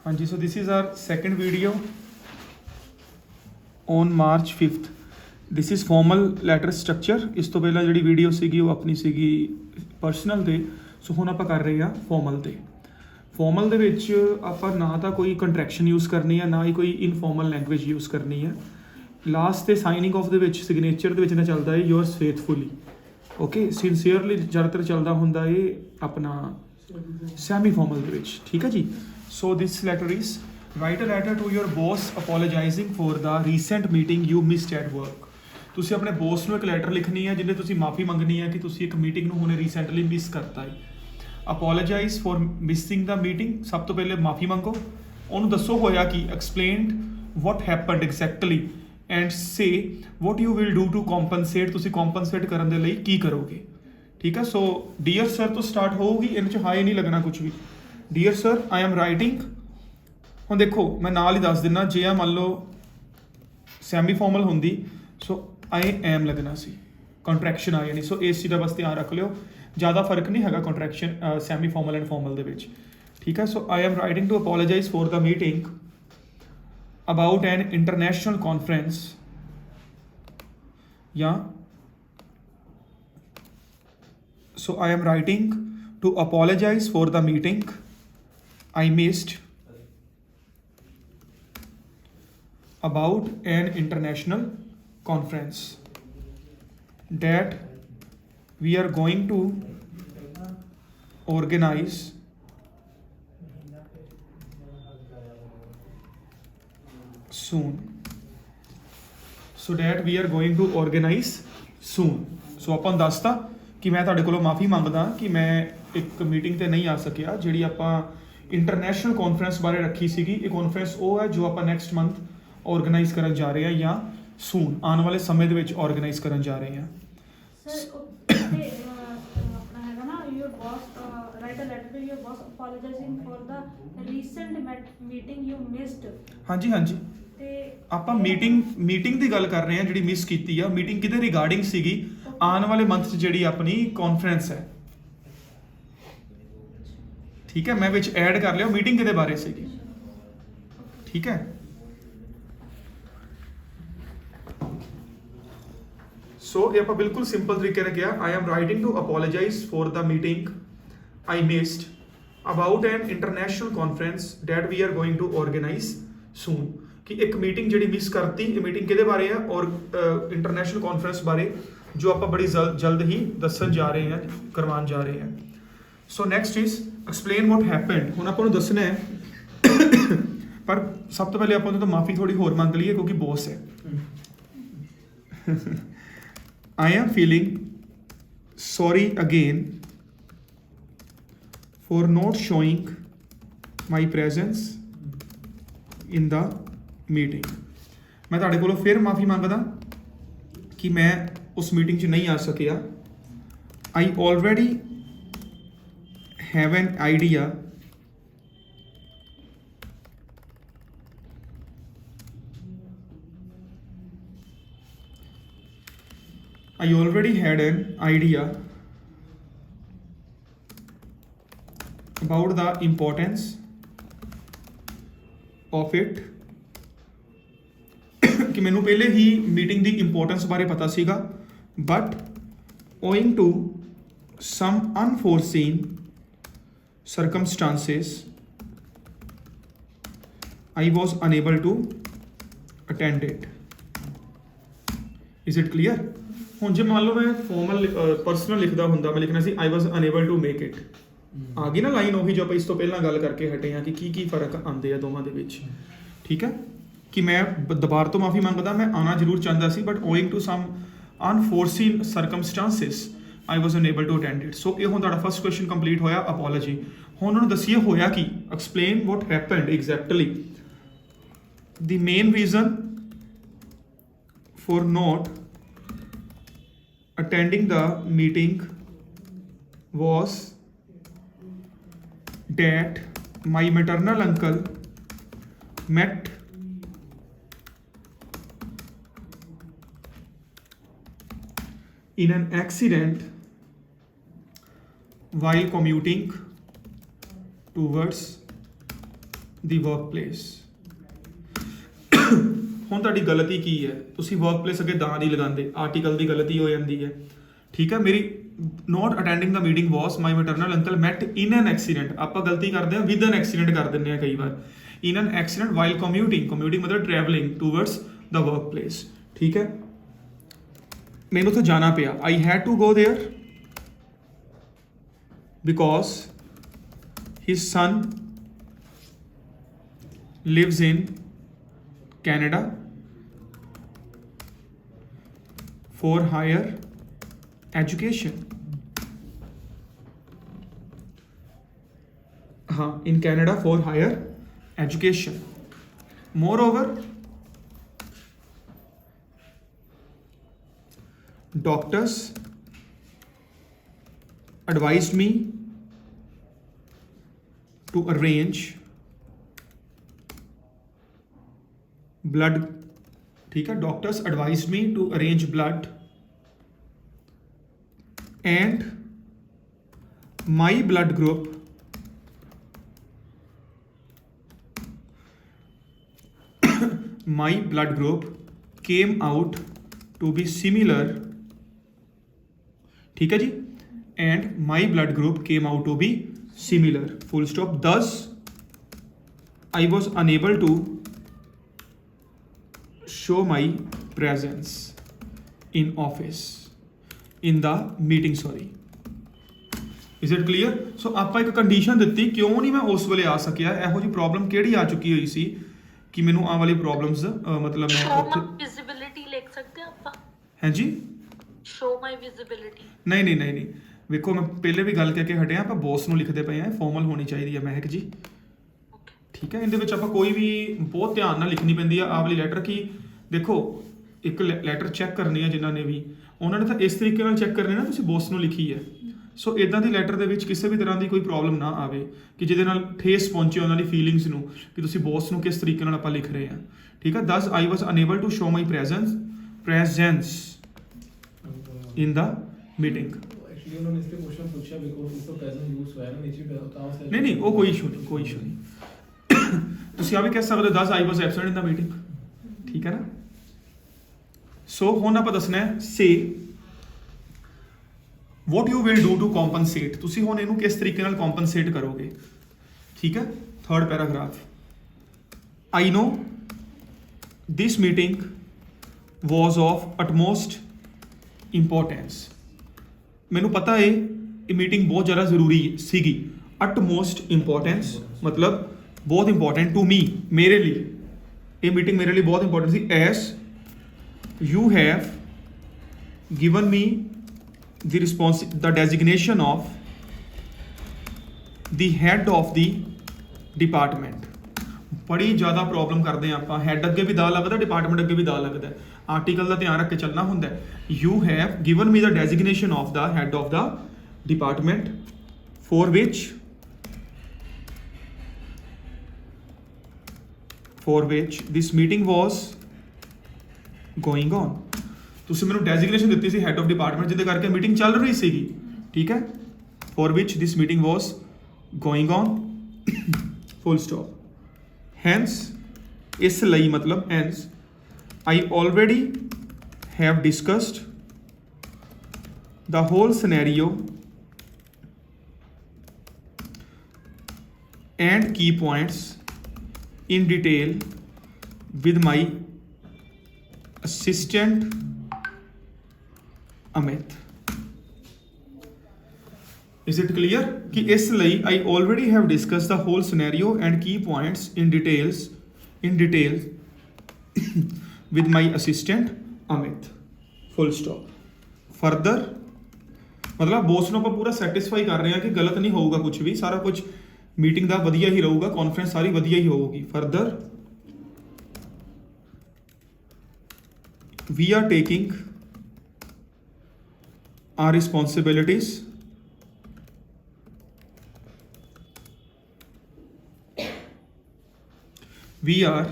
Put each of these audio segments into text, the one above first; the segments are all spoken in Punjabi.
हाँ जी, so this is our second video on March 5th। This is formal letter structure. ਇਸ ਤੋਂ ਪਹਿਲਾਂ ਜਿਹੜੀ ਵੀਡੀਓ ਸੀਗੀ ਉਹ ਆਪਣੀ ਸੀਗੀ ਪਰਸਨਲ ਤੇ, ਸੋ ਹੁਣ ਆਪਾਂ ਕਰ ਰਹੇ ਹਾਂ ਫਾਰਮਲ ਤੇ। ਫਾਰਮਲ ਦੇ ਵਿੱਚ ਆਪਾਂ ਨਾ ਤਾਂ ਕੋਈ ਕੰਟਰੈਕਸ਼ਨ ਯੂਜ਼ ਕਰਨੀ ਹੈ, ਨਾ ਹੀ ਕੋਈ ਇਨਫਾਰਮਲ ਲੈਂਗੁਏਜ ਯੂਜ਼ ਕਰਨੀ ਹੈ। ਲਾਸਟ ਤੇ ਸਾਈਨਿੰਗ ਆਫ ਦੇ ਵਿੱਚ ਸਿਗਨੇਚਰ ਦੇ ਵਿੱਚ ਨਾ ਚੱਲਦਾ ਹੈ ਯੋਰਸ ਫੇਥਫੁਲੀ, ਓਕੇ। ਸਿੰਸੀਅਰਲੀ ਜ਼ਿਆਦਾਤਰ ਚੱਲਦਾ ਹੁੰਦਾ ਇਹ ਆਪਣਾ ਸੈਮੀ ਫਾਰਮਲ ਦੇ ਵਿੱਚ, ਠੀਕ ਹੈ ਜੀ। So this letter is write a letter to your boss apologising for the recent meeting you missed at work. ਤੁਸੀਂ ਆਪਣੇ ਬੌਸ ਨੂੰ ਇੱਕ ਲੈਟਰ ਲਿਖਣੀ ਹੈ ਜਿਹਦੇ ਤੁਸੀਂ ਮਾਫੀ ਮੰਗਣੀ ਹੈ ਕਿ ਤੁਸੀਂ ਇੱਕ ਮੀਟਿੰਗ ਨੂੰ ਹੁਣੇ ਰੀਸੈਂਟਲੀ ਮਿਸ ਕਰਤਾ ਹੈ। Apologise for missing the meeting, ਸਭ ਤੋਂ ਪਹਿਲੇ ਮਾਫੀ ਮੰਗੋ, ਉਹਨੂੰ ਦੱਸੋ ਹੋਇਆ ਕਿ explained what happened exactly and say what you will do to compensate. ਤੁਸੀਂ ਕੰਪਨਸੇਟ ਕਰਨ ਦੇ ਲਈ ਕੀ ਕਰੋਗੇ, ਠੀਕ ਹੈ। ਸੋ ਡੀਅਰ ਸਰ ਤੋਂ ਸਟਾਰਟ ਹੋਊਗੀ, ਇਹਦੇ 'ਚ ਹਾਈ ਨਹੀਂ ਲੱਗਣਾ ਕੁਝ ਵੀ। Dear sir I am writing, ਹੁਣ ਦੇਖੋ ਮੈਂ ਨਾਲ ਹੀ ਦੱਸ ਦਿੰਦਾ, ਜੇ ਆ ਮੰਨ ਲਓ ਸੈਮੀ ਫਾਰਮਲ ਹੁੰਦੀ ਸੋ ਆਈ ਐਮ ਲੱਗਣਾ ਸੀ, ਕੰਟਰੈਕਸ਼ਨ ਆ ਜਾਣੀ। ਸੋ ਇਸ ਚੀਜ਼ ਦਾ ਬਸ ਧਿਆਨ ਰੱਖ ਲਿਓ, ਜ਼ਿਆਦਾ ਫਰਕ ਨਹੀਂ ਹੈਗਾ contraction semi formal and formal ਦੇ ਵਿੱਚ, ਠੀਕ ਹੈ। So I am writing to apologise for the meeting about an international conference, yeah, so I am writing to apologize for the meeting I missed about an international conference that we are going to organize soon, so that we are going to organize soon। ਸੋ ਆਪਾਂ ਨੂੰ ਦੱਸਤਾ ਕਿ ਮੈਂ ਤੁਹਾਡੇ ਕੋਲੋਂ ਮਾਫੀ ਮੰਗਦਾ ਕਿ ਮੈਂ ਇੱਕ ਮੀਟਿੰਗ ਤੇ ਨਹੀਂ ਆ ਸਕਿਆ, ਜਿਹੜੀ ਆਪਾਂ ਇੰਟਰਨੈਸ਼ਨਲ ਕਾਨਫਰੰਸ ਬਾਰੇ ਰੱਖੀ ਸੀਗੀ। ਇਹ ਕਾਨਫਰੰਸ ਉਹ ਹੈ ਜੋ ਆਪਾਂ ਨੈਕਸਟ ਮੰਥ ਆਰਗੇਨਾਈਜ਼ ਕਰਨ ਜਾ ਰਹੇ ਹਾਂ, ਜਾਂ ਸੂਨ ਆਉਣ ਵਾਲੇ ਸਮੇਂ ਦੇ ਵਿੱਚ ਆਰਗੇਨਾਈਜ਼ ਕਰਨ ਜਾ ਰਹੇ ਹਾਂ। ਆਪਣਾ ਹੈਗਾ ਨਾ your boss write a letter to your boss apologizing for the recent meeting you missed। ਹਾਂਜੀ ਹਾਂਜੀ, ਆਪਾਂ ਮੀਟਿੰਗ ਦੀ ਗੱਲ ਕਰ ਰਹੇ ਹਾਂ ਜਿਹੜੀ ਮਿਸ ਕੀਤੀ ਆ। ਮੀਟਿੰਗ ਕਿਹਦੇ ਰਿਗਾਰਡਿੰਗ ਸੀਗੀ? ਆਉਣ ਵਾਲੇ ਮੰਥ 'ਚ ਜਿਹੜੀ ਆਪਣੀ ਕਾਨਫਰੰਸ ਹੈ, ਠੀਕ ਹੈ। ਮੈਂ ਵਿੱਚ ਐਡ ਕਰ ਲਿਆ ਮੀਟਿੰਗ ਕਿਹਦੇ ਬਾਰੇ ਸੀਗੀ, ਠੀਕ ਹੈ। ਸੋ ਇਹ ਆਪਾਂ ਬਿਲਕੁਲ ਸਿੰਪਲ ਤਰੀਕੇ ਨਾਲ ਕਿਹਾ, I am writing to apologise for the meeting I missed about an international conference that we are going to organise soon. ਕਿ ਇੱਕ ਮੀਟਿੰਗ ਜਿਹੜੀ ਮਿਸ ਕਰਤੀ, ਇਹ ਮੀਟਿੰਗ ਕਿਹਦੇ ਬਾਰੇ ਆ? ਔਰ ਇੰਟਰਨੈਸ਼ਨਲ ਕਾਨਫਰੰਸ ਬਾਰੇ, ਜੋ ਆਪਾਂ ਬੜੀ ਜਲਦ ਹੀ ਦੱਸਣ ਜਾ ਰਹੇ ਹਾਂ, ਕਰਵਾਉਣ ਜਾ ਰਹੇ ਹਾਂ। So next is explain what happened. ਹੁਣ ਆਪਾਂ ਨੂੰ ਦੱਸਣਾ ਹੈ, ਪਰ ਸਭ ਤੋਂ ਪਹਿਲੇ ਆਪਾਂ ਨੂੰ ਤਾਂ ਮਾਫੀ ਥੋੜੀ ਹੋਰ ਮੰਗ ਲਈਏ ਕਿਉਂਕਿ ਬੌਸ ਹੈ। I am feeling sorry again for not showing my presence in the meeting। ਮੈਂ ਤੁਹਾਡੇ ਕੋਲੋਂ ਫਿਰ ਮਾਫੀ ਮੰਗਦਾ ਕਿ ਮੈਂ ਉਸ ਮੀਟਿੰਗ 'ਚ ਨਹੀਂ ਆ ਸਕਿਆ। I already have an idea I already had an idea about the importance of it ਕਿ ਮੈਨੂੰ ਪਹਿਲੇ ਹੀ ਮੀਟਿੰਗ ਦੀ ਇੰਪੋਰਟੈਂਸ ਬਾਰੇ ਪਤਾ ਸੀਗਾ, but owing to some unforeseen circumstances I was unable to attend it। Is it clear? ਹੁਣ ਜੇ ਮੰਨ ਲਓ ਮੈਂ ਫਾਰਮਲ ਪਰਸਨਲ ਲਿਖਦਾ ਹੁੰਦਾ, ਮੈਂ ਲਿਖਣਾ ਸੀ ਆਈ was unable to make it. ਆ ਗਈ ਨਾ ਲਾਈਨ ਉਹੀ ਜੋ ਆਪਾਂ ਇਸ ਤੋਂ ਪਹਿਲਾਂ ਗੱਲ ਕਰਕੇ ਹਟੇ ਹਾਂ ਕਿ ਕੀ ਫਰਕ ਆਉਂਦੇ ਆ ਦੋਵਾਂ ਦੇ ਵਿੱਚ, ਠੀਕ ਹੈ। ਕਿ ਮੈਂ ਦੁਬਾਰਾ ਤੋਂ ਮਾਫੀ ਮੰਗਦਾ, ਮੈਂ ਆਉਣਾ ਜ਼ਰੂਰ ਚਾਹੁੰਦਾ ਸੀ, but owing to some unforeseen circumstances I was unable to attend it. So ਇਹ ਹੁਣ ਤੁਹਾਡਾ ਫਸਟ ਕੁਐਸਚਨ ਕੰਪਲੀਟ ਹੋਇਆ, ਅਪੋਲੋਜੀ। ਹੁਣ ਉਹਨਾਂ ਨੂੰ ਦੱਸੀਏ ਹੋਇਆ ਕੀ, explain what happened exactly. The main reason for not attending the meeting was that my maternal uncle met in an accident while commuting towards the workplace. ਹੁਣ ਤੁਹਾਡੀ ਗਲਤੀ ਕੀ ਹੈ? ਤੁਸੀਂ ਵਰਕਪਲੇਸ ਅੱਗੇ ਦਾ ਨਹੀਂ ਲਗਾਉਂਦੇ, ਆਰਟੀਕਲ ਦੀ ਗਲਤੀ ਹੋ ਜਾਂਦੀ ਹੈ। ਠੀਕ ਹੈ, ਮੇਰੀ ਨੋਟ ਅਟੈਂਡਿੰਗ ਦਾ ਮੀਟਿੰਗ ਵਾਸ ਮਾਈ ਮੈਟਰਨਲ ਅੰਕਲ ਮੈਟ ਇਨ ਐਨ ਐਕਸੀਡੈਂਟ। ਆਪਾਂ ਗਲਤੀ ਕਰਦੇ ਹਾਂ ਵਿਦ ਐਨ ਐਕਸੀਡੈਂਟ ਕਰ ਦਿੰਦੇ ਹਾਂ ਕਈ ਵਾਰ। ਇਨ ਐਨ ਐਕਸੀਡੈਂਟ ਵਾਈਲ ਕਮਿਊਟਿੰਗ ਮਤਲਬ ਟਰੈਵਲਿੰਗ ਟੂਵਰਡਸ ਦ ਵਰਕਪਲੇਸ। ਠੀਕ ਹੈ, ਮੈਨੂੰ ਉੱਥੇ ਜਾਣਾ ਪਿਆ। I had to go there because his son lives in Canada for higher education. In Canada for higher education. Moreover, doctors advised me to arrange blood। ठीक है, doctors advised me to arrange blood and my blood group came out to be similar। ठीक है जी, and my blood group came out to be similar, full stop। Thus I was unable to show my presence in office in the meeting, sorry। is it clear? so ਆਪਾਂ ਇੱਕ ਕੰਡੀਸ਼ਨ ਦਿੱਤੀ, ਕਿਉਂ ਨਹੀਂ ਮੈਂ ਉਸ ਵੇਲੇ ਆ ਸਕਿਆ, ਇਹੋ ਜਿਹੀ ਪ੍ਰੋਬਲਮ ਕਿਹੜੀ ਆ ਚੁੱਕੀ ਹੋਈ ਸੀ ਕਿ ਮੈਨੂੰ ਆਹ ਵਾਲੀ ਪ੍ਰੋਬਲਮਸ ਮਤਲਬ ਮੈਂ ਉੱਥੇ ਵਿਜ਼ਿਬਿਲਿਟੀ ਲਿਖ ਸਕਦੇ ਆਪਾਂ। ਹਾਂਜੀ, ਸ਼ੋ ਮਾਈ ਵਿਜ਼ਿਬਿਲਿਟੀ। ਨਹੀਂ ਵੇਖੋ, ਮੈਂ ਪਹਿਲੇ ਵੀ ਗੱਲ ਕਰਕੇ ਹਟਿਆ, ਆਪਾਂ ਬੌਸ ਨੂੰ ਲਿਖਦੇ ਪਏ ਆ, ਫਾਰਮਲ ਹੋਣੀ ਚਾਹੀਦੀ ਹੈ ਮਹਿਕ ਜੀ। ਠੀਕ ਹੈ, ਇਹਦੇ ਵਿੱਚ ਆਪਾਂ ਕੋਈ ਵੀ ਬਹੁਤ ਧਿਆਨ ਨਾਲ ਲਿਖਣੀ ਪੈਂਦੀ ਆ ਆਹ ਵਾਲੀ ਲੈਟਰ। ਕਿ ਦੇਖੋ, ਇੱਕ ਲੈਟਰ ਚੈੱਕ ਕਰਨੀ ਹੈ ਜਿਨ੍ਹਾਂ ਨੇ ਵੀ, ਉਹਨਾਂ ਨੇ ਤਾਂ ਇਸ ਤਰੀਕੇ ਨਾਲ ਚੈੱਕ ਕਰਨੀ ਨਾ ਤੁਸੀਂ ਬੌਸ ਨੂੰ ਲਿਖੀ ਹੈ। ਸੋ ਇਦਾਂ ਦੀ ਲੈਟਰ ਦੇ ਵਿੱਚ ਕਿਸੇ ਵੀ ਤਰ੍ਹਾਂ ਦੀ ਕੋਈ ਪ੍ਰੋਬਲਮ ਨਾ ਆਵੇ ਕਿ ਜਿਹਦੇ ਨਾਲ ਠੇਸ ਪਹੁੰਚੇ ਉਹਨਾਂ ਦੀ ਫੀਲਿੰਗਸ ਨੂੰ, ਕਿ ਤੁਸੀਂ ਬੌਸ ਨੂੰ ਕਿਸ ਤਰੀਕੇ ਨਾਲ ਆਪਾਂ ਲਿਖ ਰਹੇ ਹਾਂ। ਠੀਕ ਹੈ, thus I was unable to show my presence in the meeting. उन्होंने इस पे क्वेश्चन पूछा बिकॉज़ इसका प्रेजेंट यूज हुआ है ना नीचे पे होता है। नहीं वो कोई इशू नहीं ਤੁਸੀਂ ਆ ਵੀ ਕਹਿ ਸਕਦੇ ਹੋ 10 ਆਈ ਵਾਸ ਐਬਸੈਂਟ ਇਨ ਦਾ ਮੀਟਿੰਗ। ਠੀਕ ਹੈ ਨਾ। ਸੋ ਹੁਣ ਆਪਾਂ ਦੱਸਣਾ ਹੈ ਸੇ what you will do to compensate। ਤੁਸੀਂ ਹੁਣ ਇਹਨੂੰ ਕਿਸ ਤਰੀਕੇ ਨਾਲ ਕੰਪਨਸੇਟ ਕਰੋਗੇ। ਠੀਕ ਹੈ, third paragraph. I know this meeting was of utmost importance। ਮੈਨੂੰ ਪਤਾ ਹੈ ਇਹ ਮੀਟਿੰਗ ਬਹੁਤ ਜ਼ਿਆਦਾ ਜ਼ਰੂਰੀ ਸੀਗੀ। utmost importance ਮਤਲਬ ਬਹੁਤ ਇੰਪੋਰਟੈਂਟ ਟੂ ਮੀ, ਮੇਰੇ ਲਈ ਇਹ ਮੀਟਿੰਗ ਮੇਰੇ ਲਈ ਬਹੁਤ important C. S you have given me the designation of the head of the department। ਬੜੀ ਜ਼ਿਆਦਾ ਪ੍ਰੋਬਲਮ ਕਰਦੇ ਆ ਆਪਾਂ, ਹੈਡ ਅੱਗੇ ਵੀ ਦਾ ਲੱਗਦਾ, ਡਿਪਾਰਟਮੈਂਟ ਅੱਗੇ ਵੀ ਦਾ ਲੱਗਦਾ। ਆਰਟੀਕਲ ਦਾ ਧਿਆਨ ਰੱਖ ਕੇ ਚੱਲਣਾ ਹੁੰਦਾ। You have given me the designation of the head of the department for which this meeting was going on। ਤੁਸੀਂ ਮੈਨੂੰ ਡੈਜ਼ਿਗਨੇਸ਼ਨ ਦਿੱਤੀ ਸੀ ਹੈਡ ਆਫ ਡਿਪਾਰਟਮੈਂਟ, ਜਿਹਦੇ ਕਰਕੇ ਮੀਟਿੰਗ ਚੱਲ ਰਹੀ ਸੀਗੀ। ਠੀਕ ਹੈ, for which this meeting was going on full stop। hence ਇਸ ਲਈ ਮਤਲਬ hence I already have discussed the whole scenario and key points in detail with my assistant Amit। Is it clear कि इस ਲਈ I already have discussed the whole scenario and key points in detail with my assistant Amit full stop। further मतलब ਬੋਸ ਨੂੰ ਆਪਾਂ ਪੂਰਾ ਸੈਟੀਸਫਾਈ ਕਰ ਰਹੇ ਹਾਂ ਕਿ ਗਲਤ ਨਹੀਂ ਹੋਊਗਾ ਕੁਝ ਵੀ, ਸਾਰਾ ਕੁਝ ਮੀਟਿੰਗ ਦਾ ਵਧੀਆ ਹੀ ਰਹੂਗਾ, ਕਾਨਫਰੰਸ ਸਾਰੀ ਵਧੀਆ ਹੀ ਹੋਊਗੀ। further we are taking our responsibilities we are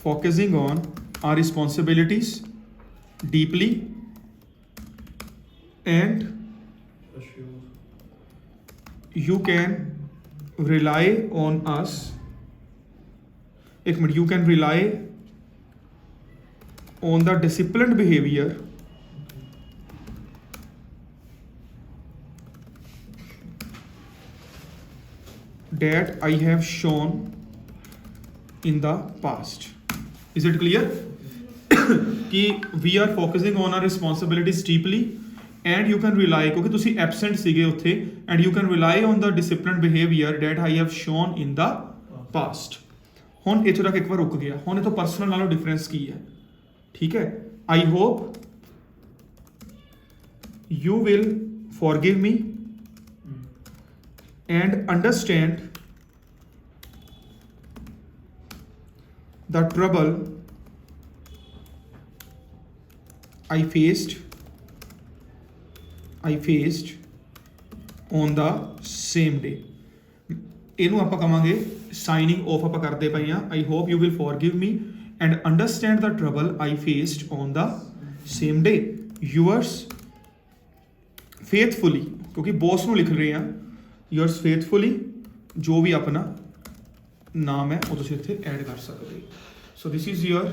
focusing on our responsibilities deeply and you can rely on us, एक minute, you can rely on the disciplined behavior that I have shown in the past. Is it clear? कि we are focusing on our responsibilities deeply and you can rely, क्योंकि ਤੁਸੀਂ absent ਸੀਗੇ ਉੱਥੇ, and you can rely on the disciplined behavior that I have shown in the past. ਹੁਣ ਇੱਥੋਂ ਤੱਕ ਇੱਕ ਵਾਰ ਰੁਕ ਗਿਆ, ਹੁਣ ਇਹ ਤੋਂ ਪਰਸਨਲ ਨਾਲੋਂ ਡਿਫਰੈਂਸ ਕੀ ਹੈ? ਠੀਕ ਹੈ, I hope you will forgive me and understand the trouble I faced on the same day. ਇਹਨੂੰ ਆਪਾਂ ਕਵਾਂਗੇ ਸਾਈਨਿੰਗ ਆਫ ਆਪਾਂ ਕਰਦੇ ਪਏ ਆ। I hope you will forgive me and understand the trouble I faced on the same day. Yours faithfully, ਕਿਉਂਕਿ ਬੌਸ ਨੂੰ ਲਿਖ ਰਹੇ ਆ, yours faithfully, ਜੋ ਵੀ ਆਪਣਾ ਨਾਮ ਹੈ ਉਹ ਤੁਸੀਂ ਇੱਥੇ ਐਡ ਕਰ ਸਕਦੇ। So this is your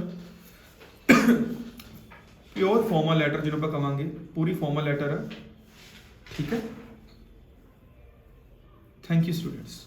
pure formal letter, ਜਿਹਨੂੰ ਆਪਾਂ ਕਵਾਂਗੇ ਪੂਰੀ ਫਾਰਮਲ ਲੈਟਰ ਹੈ। ਠੀਕ ਹੈ, ਥੈਂਕ ਯੂ ਸਟੂਡੈਂਟਸ।